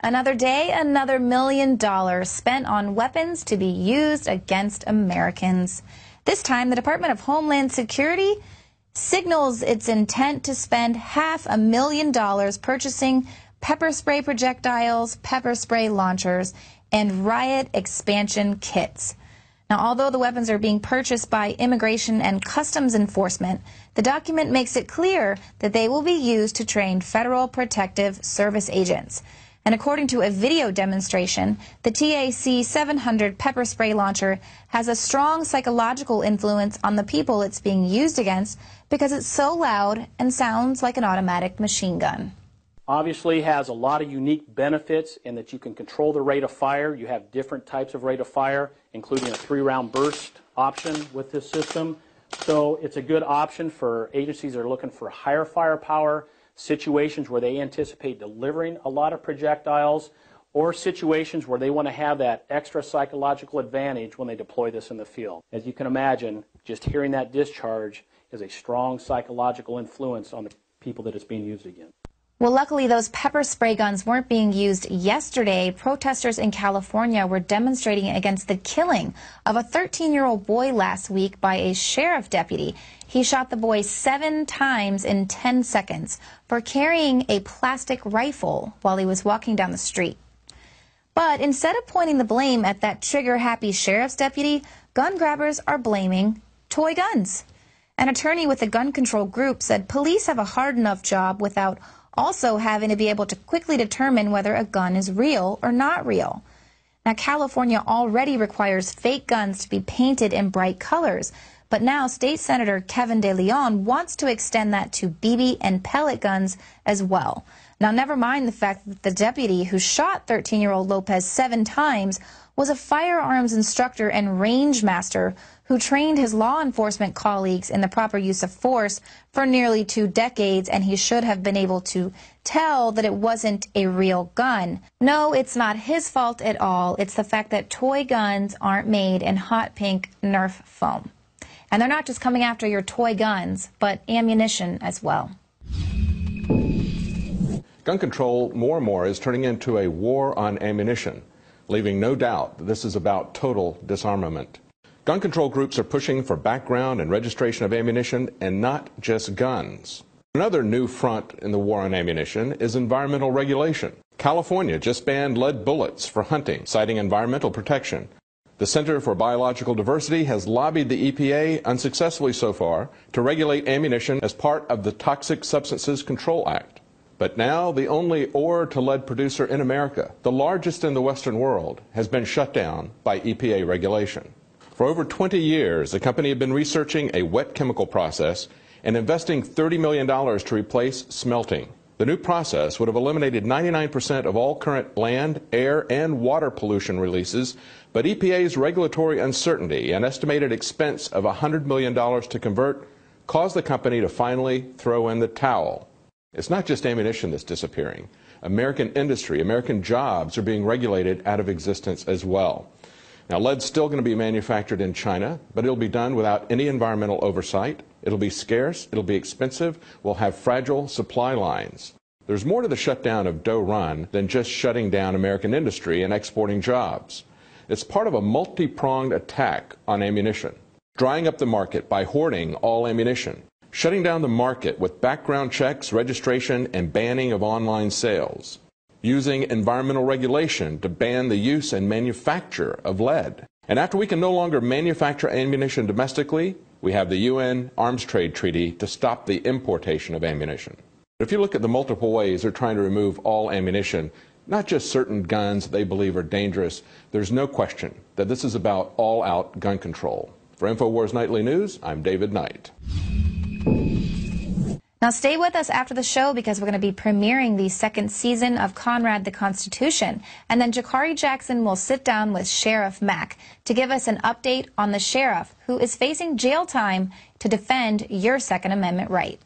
Another day, another $1 million spent on weapons to be used against Americans. This time, the Department of Homeland Security signals its intent to spend $500,000 purchasing pepper spray projectiles, pepper spray launchers, and riot expansion kits. Now, although the weapons are being purchased by Immigration and Customs Enforcement, the document makes it clear that they will be used to train Federal Protective Service agents. And according to a video demonstration, the TAC 700 pepper spray launcher has a strong psychological influence on the people it's being used against because it's so loud and sounds like an automatic machine gun. Obviously has a lot of unique benefits in that you can control the rate of fire. You have different types of rate of fire, including a 3-round burst option with this system. So it's a good option for agencies that are looking for higher firepower, situations where they anticipate delivering a lot of projectiles, or situations where they want to have that extra psychological advantage when they deploy this in the field. As you can imagine, just hearing that discharge is a strong psychological influence on the people that it's being used against. Well, luckily, those pepper spray guns weren't being used yesterday. Protesters in California were demonstrating against the killing of a 13-year-old boy last week by a sheriff deputy. He shot the boy 7 times in 10 seconds for carrying a plastic rifle while he was walking down the street. But instead of pointing the blame at that trigger-happy sheriff's deputy, gun grabbers are blaming toy guns. An attorney with a gun control group said police have a hard enough job without also having to be able to quickly determine whether a gun is real or not real. Now, California already requires fake guns to be painted in bright colors, but now State Senator Kevin De Leon wants to extend that to BB and pellet guns as well. Now, never mind the fact that the deputy who shot 13-year-old Lopez 7 times was a firearms instructor and range master who trained his law enforcement colleagues in the proper use of force for nearly 2 decades, and he should have been able to tell that it wasn't a real gun. No, it's not his fault at all. It's the fact that toy guns aren't made in hot pink Nerf foam. And they're not just coming after your toy guns, but ammunition as well. Gun control more and more is turning into a war on ammunition, leaving no doubt that this is about total disarmament. Gun control groups are pushing for background and registration of ammunition and not just guns. Another new front in the war on ammunition is environmental regulation. California just banned lead bullets for hunting, citing environmental protection. The Center for Biological Diversity has lobbied the EPA, unsuccessfully so far, to regulate ammunition as part of the Toxic Substances Control Act. But now the only ore to lead producer in America, the largest in the Western world, has been shut down by EPA regulation. For over 20 years, the company had been researching a wet chemical process and investing $30 million to replace smelting. The new process would have eliminated 99% of all current land, air, and water pollution releases, but EPA's regulatory uncertainty and estimated expense of $100 million to convert caused the company to finally throw in the towel. It's not just ammunition that's disappearing. American industry, American jobs are being regulated out of existence as well. Now, lead's still going to be manufactured in China, but it'll be done without any environmental oversight. It'll be scarce, it'll be expensive, we'll have fragile supply lines. There's more to the shutdown of Doe Run than just shutting down American industry and exporting jobs. It's part of a multi-pronged attack on ammunition. Drying up the market by hoarding all ammunition. Shutting down the market with background checks, registration, and banning of online sales. Using environmental regulation to ban the use and manufacture of lead. And after we can no longer manufacture ammunition domestically, we have the UN Arms Trade Treaty to stop the importation of ammunition. If you look at the multiple ways they're trying to remove all ammunition, not just certain guns they believe are dangerous, there's no question that this is about all-out gun control. For InfoWars Nightly News, I'm David Knight. Now stay with us after the show because we're going to be premiering the 2nd season of Conrad the Constitution. And then Jakari Jackson will sit down with Sheriff Mack to give us an update on the sheriff who is facing jail time to defend your Second Amendment right.